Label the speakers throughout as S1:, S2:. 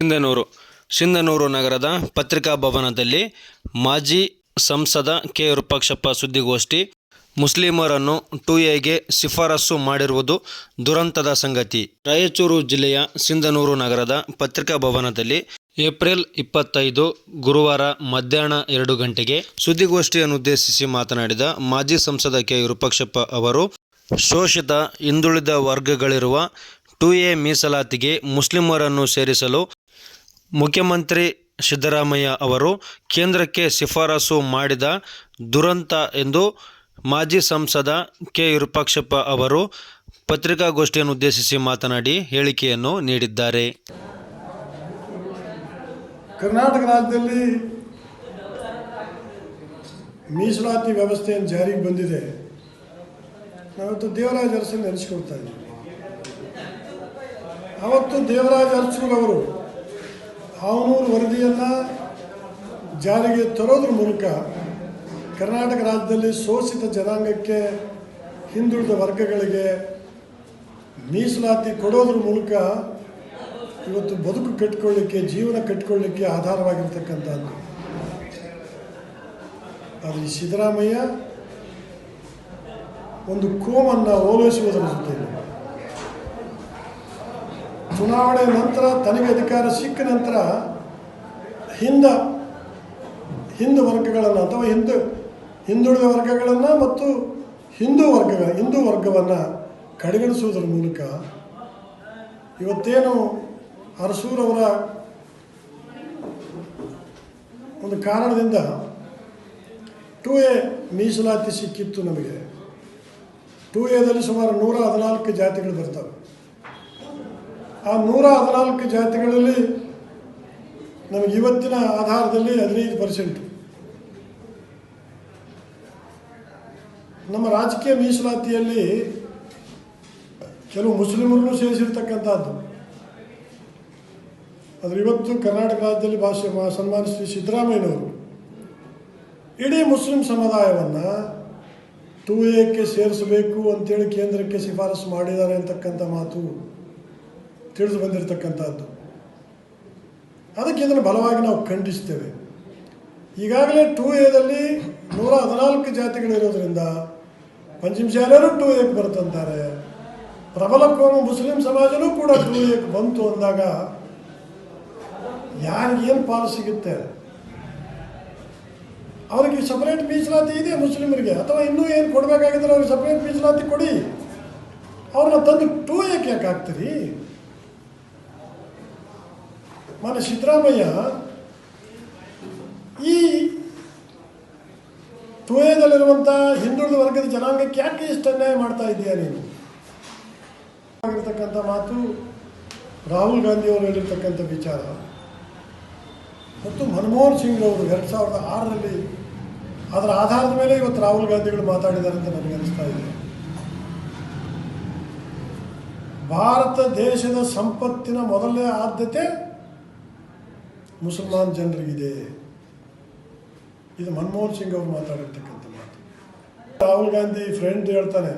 S1: ಸಿಂಧನೂರು ನಗರದ ಪತ್ರಿಕಾ ಭವನದಲ್ಲಿ ಮಾಜಿ ಸಂಸದ ಕೆ. ವಿರೂಪಾಕ್ಷಪ್ಪ ಸುದ್ದಿಗೋಷ್ಠಿ. ಮುಸ್ಲಿಮರನ್ನು 2ಎಗೆ ಶಿಫಾರಸು ಮಾಡಿರುವುದು ದುರಂತದ ಸಂಗತಿ. ರಾಯಚೂರು ಜಿಲ್ಲೆಯ ಸಿಂಧನೂರು ನಗರದ ಪತ್ರಿಕಾ ಭವನದಲ್ಲಿ ಏಪ್ರಿಲ್ 25 ಗುರುವಾರ ಮಧ್ಯಾಹ್ನ 2 ಗಂಟೆಗೆ ಸುದ್ದಿಗೋಷ್ಠಿಯನ್ನುದ್ದೇಶಿಸಿ ಮಾತನಾಡಿದ ಮಾಜಿ ಸಂಸದ ಕೆ. ವಿರೂಪಾಕ್ಷಪ್ಪ ಅವರು, ಶೋಷಿತ ಹಿಂದುಳಿದ ವರ್ಗಗಳಿರುವ 2ಎ ಮೀಸಲಾತಿಗೆ ಮುಸ್ಲಿಮರನ್ನು ಸೇರಿಸಲು ಮುಖ್ಯಮಂತ್ರಿ ಸಿದ್ದರಾಮಯ್ಯ ಅವರು ಕೇಂದ್ರಕ್ಕೆ ಶಿಫಾರಸು ಮಾಡಿದ ದುರಂತ ಎಂದು ಮಾಜಿ ಸಂಸದ ಕೆ. ವಿರೂಪಾಕ್ಷಪ್ಪ ಅವರು ಪತ್ರಿಕಾಗೋಷ್ಠಿಯನ್ನುದ್ದೇಶಿಸಿ ಮಾತನಾಡಿ ಹೇಳಿಕೆಯನ್ನು ನೀಡಿದ್ದಾರೆ.
S2: ಕರ್ನಾಟಕ ರಾಜ್ಯದಲ್ಲಿ ಮೀಸಲಾತಿ ವ್ಯವಸ್ಥೆಯನ್ನು ಜಾರಿಗೆ ಬಂದಿದೆ. ನಾವತ್ತು ದೇವರಾಜ ಅರಸು ನೆನೆಸ್ಕೊಳ್ತಾ ಇದ್ದೀವಿ. ಅವತ್ತು ದೇವರಾಜ ಅರಸುರವರು ಹಾವನೂರು ವರದಿಯನ್ನು ಜಾರಿಗೆ ತರೋದ್ರ ಮೂಲಕ ಕರ್ನಾಟಕ ರಾಜ್ಯದಲ್ಲಿ ಶೋಷಿತ ಜನಾಂಗಕ್ಕೆ, ಹಿಂದುಳಿದ ವರ್ಗಗಳಿಗೆ ಮೀಸಲಾತಿ ಕೊಡೋದ್ರ ಮೂಲಕ ಇವತ್ತು ಬದುಕು ಕಟ್ಟಿಕೊಳ್ಳಿಕ್ಕೆ, ಜೀವನ ಕಟ್ಟಿಕೊಳ್ಳಿಕ್ಕೆ ಆಧಾರವಾಗಿರ್ತಕ್ಕಂಥದ್ದು. ಆದರೆ ಈ ಸಿದ್ದರಾಮಯ್ಯ ಒಂದು ಕೋಮನ್ನು ಓಲೈಸುವುದರ ಜೊತೆಗೆ ಚುನಾವಣೆ ನಂತರ ತನಗೆ ಅಧಿಕಾರ ಸಿಕ್ಕ ನಂತರ ಹಿಂದು ವರ್ಗಗಳನ್ನು ಅಥವಾ ಹಿಂದುಳಿದ ವರ್ಗಗಳನ್ನು ಮತ್ತು ಹಿಂದೂ ವರ್ಗವನ್ನು ಕಡೆಗಣಿಸುವುದರ ಮೂಲಕ ಇವತ್ತೇನು ಅರಸೂರವರ ಒಂದು ಕಾರಣದಿಂದ 2ಎ ಮೀಸಲಾತಿ ಸಿಕ್ಕಿತ್ತು. ನಮಗೆ 2ಎದಲ್ಲಿ ಸುಮಾರು 114 ಜಾತಿಗಳು ಬರ್ತವೆ. ಆ 114 ಜಾತಿಗಳಲ್ಲಿ ನಮಗೆ ಇವತ್ತಿನ ಆಧಾರದಲ್ಲಿ 15%. ನಮ್ಮ ರಾಜಕೀಯ ಮೀಸಲಾತಿಯಲ್ಲಿ ಕೆಲವು ಮುಸ್ಲಿಮರನ್ನು ಸೇರಿಸಿರ್ತಕ್ಕಂಥದ್ದು. ಆದರೆ ಇವತ್ತು ಕರ್ನಾಟಕ ರಾಜ್ಯದಲ್ಲಿ ಸನ್ಮಾನ್ಯ ಶ್ರೀ ಸಿದ್ದರಾಮಯ್ಯನವರು ಇಡೀ ಮುಸ್ಲಿಂ ಸಮುದಾಯವನ್ನು 2ಎಕ್ಕೆ ಸೇರಿಸಬೇಕು ಅಂತೇಳಿ ಕೇಂದ್ರಕ್ಕೆ ಶಿಫಾರಸು ಮಾಡಿದ್ದಾರೆ ಅಂತಕ್ಕಂಥ ಮಾತು ತಿಳಿದು ಬಂದಿರತಕ್ಕಂಥದ್ದು. ಅದಕ್ಕೆ ಇದನ್ನು ಬಲವಾಗಿ ನಾವು ಖಂಡಿಸ್ತೇವೆ. ಈಗಾಗಲೇ 2ಎದಲ್ಲಿ 114 ಜಾತಿಗಳಿರೋದ್ರಿಂದ ಪಂಚಮಶಾಲೆಯರು 2ಎಕ್ಕೆ ಬರುತ್ತಂತಾರೆ. ಪ್ರಬಲ ಕೋಮು ಮುಸ್ಲಿಂ ಸಮಾಜನೂ ಕೂಡ 2ಎಕ್ಕೆ ಬಂತು ಅಂದಾಗ ಯಾರಿಗೇನು ಪಾಲು ಸಿಗುತ್ತೆ? ಅವ್ರಿಗೆ ಸಪರೇಟ್ ಮೀಸಲಾತಿ ಇದೆ ಮುಸ್ಲಿಮರಿಗೆ, ಅಥವಾ ಇನ್ನೂ ಏನು ಕೊಡಬೇಕಾಗಿದ್ರೆ ಅವ್ರಿಗೆ ಸಪರೇಟ್ ಮೀಸಲಾತಿ ಕೊಡಿ. ಅವ್ರನ್ನ ತಂದು 2ಎಕ್ಕೆ ಯಾಕೆ ಹಾಕ್ತೀರಿ? ಮಾನ್ಯ ಸಿದ್ದರಾಮಯ್ಯ ಈ 2ಎದಲ್ಲಿರುವಂಥ ಹಿಂದುಳಿದ ವರ್ಗದ ಜನಾಂಗಕ್ಕೆ ಯಾಕೆ ಇಷ್ಟು ಅನ್ಯಾಯ ಮಾಡ್ತಾ ಇದೆಯಾ ನೀನು? ಆಗಿರ್ತಕ್ಕಂಥ ಮಾತು ರಾಹುಲ್ ಗಾಂಧಿ ಅವರು ಹೇಳಿರ್ತಕ್ಕಂಥ ವಿಚಾರ ಮತ್ತು ಮನಮೋಹನ್ ಸಿಂಗ್ ಅವರು 2006ರಲ್ಲಿ ಅದರ ಆಧಾರದ ಮೇಲೆ ಇವತ್ತು ರಾಹುಲ್ ಗಾಂಧಿಗಳು ಮಾತಾಡಿದ್ದಾರೆ ಅಂತ ನನಗೆ ಅನಿಸ್ತಾ ಇದೆ. ಭಾರತ ದೇಶದ ಸಂಪತ್ತಿನ ಮೊದಲನೇ ಆದ್ಯತೆ ಮುಸಲ್ಮಾನ್ ಜನರಿಗಿದೆ. ಇದು ಮನಮೋಹನ್ ಸಿಂಗ್ ಅವರು ಮಾತಾಡಿರ್ತಕ್ಕಂಥ ಮಾತು. ರಾಹುಲ್ ಗಾಂಧಿ ಫ್ರೆಂಡ್ ಹೇಳ್ತಾನೆ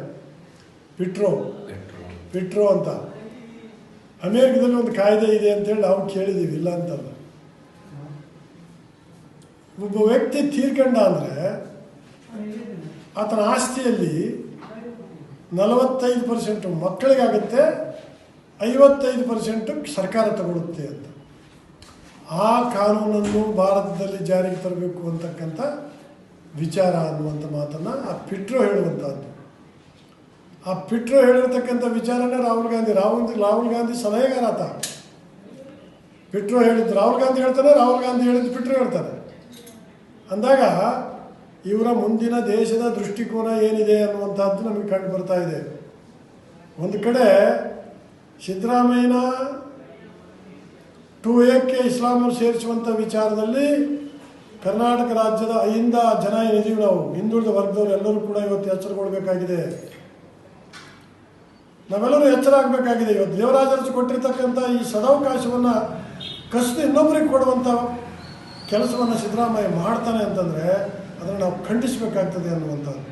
S2: ಪಿಟ್ರೋ ಅಂತ. ಅಮೇರಿಕದಲ್ಲಿ ಒಂದು ಕಾಯ್ದೆ ಇದೆ ಅಂತೇಳಿ ನಾವು ಕೇಳಿದ್ದೀವಿ, ಇಲ್ಲ ಅಂತಲ್ಲ. ಒಬ್ಬ ವ್ಯಕ್ತಿ ತೀರ್ಕೊಂಡ ಅಂದರೆ ಆತನ ಆಸ್ತಿಯಲ್ಲಿ 45% ಮಕ್ಕಳಿಗಾಗುತ್ತೆ, 55% ಸರ್ಕಾರ ತಗೊಳ್ಳುತ್ತೆ ಅಂತ. ಆ ಕಾನೂನನ್ನು ಭಾರತದಲ್ಲಿ ಜಾರಿಗೆ ತರಬೇಕು ಅಂತಕ್ಕಂಥ ವಿಚಾರ ಅನ್ನುವಂಥ ಮಾತನ್ನು ಆ ಪಿಟ್ರೋ ಹೇಳುವಂಥದ್ದು. ಆ ಪಿಟ್ರೋ ಹೇಳಿರ್ತಕ್ಕಂಥ ವಿಚಾರನೇ ರಾಹುಲ್ ಗಾಂಧಿ ಸಲಹೆಗಾರ ಆತ. ಪಿಟ್ರೋ ಹೇಳಿದ್ದು ರಾಹುಲ್ ಗಾಂಧಿ ಹೇಳ್ತಾನೆ, ರಾಹುಲ್ ಗಾಂಧಿ ಹೇಳಿದ್ದು ಪಿಟ್ರೋ ಹೇಳ್ತಾನೆ. ಅಂದಾಗ ಇವರ ಮುಂದಿನ ದೇಶದ ದೃಷ್ಟಿಕೋನ ಏನಿದೆ ಅನ್ನುವಂಥದ್ದು ನಮಗೆ ಕಂಡು ಬರ್ತಾ ಇದೆ. ಒಂದು ಕಡೆ ಸಿದ್ದರಾಮಯ್ಯನ 2ಎಕ್ಕೆ ಇಸ್ಲಾಮನ್ನು ಸೇರಿಸುವಂಥ ವಿಚಾರದಲ್ಲಿ ಕರ್ನಾಟಕ ರಾಜ್ಯದ ಅಹಿಂದ ಜನ ಏನಿದ್ದೀವಿ ನಾವು, ಹಿಂದುಳಿದ ವರ್ಗದವರು ಎಲ್ಲರೂ ಕೂಡ ಇವತ್ತು ಎಚ್ಚರಗೊಳ್ಬೇಕಾಗಿದೆ. ನಾವೆಲ್ಲರೂ ಎಚ್ಚರ ಆಗಬೇಕಾಗಿದೆ. ಇವತ್ತು ದೇವರಾಜ ಅರಸು ಕೊಟ್ಟಿರ್ತಕ್ಕಂಥ ಈ ಸದಾವಕಾಶವನ್ನು ಕಸಿದು ಇನ್ನೊಬ್ಬರಿಗೆ ಕೊಡುವಂಥ ಕೆಲಸವನ್ನು ಸಿದ್ದರಾಮಯ್ಯ ಮಾಡ್ತಾನೆ ಅಂತಂದರೆ ಅದನ್ನು ನಾವು ಖಂಡಿಸಬೇಕಾಗ್ತದೆ ಅನ್ನುವಂಥದ್ದು.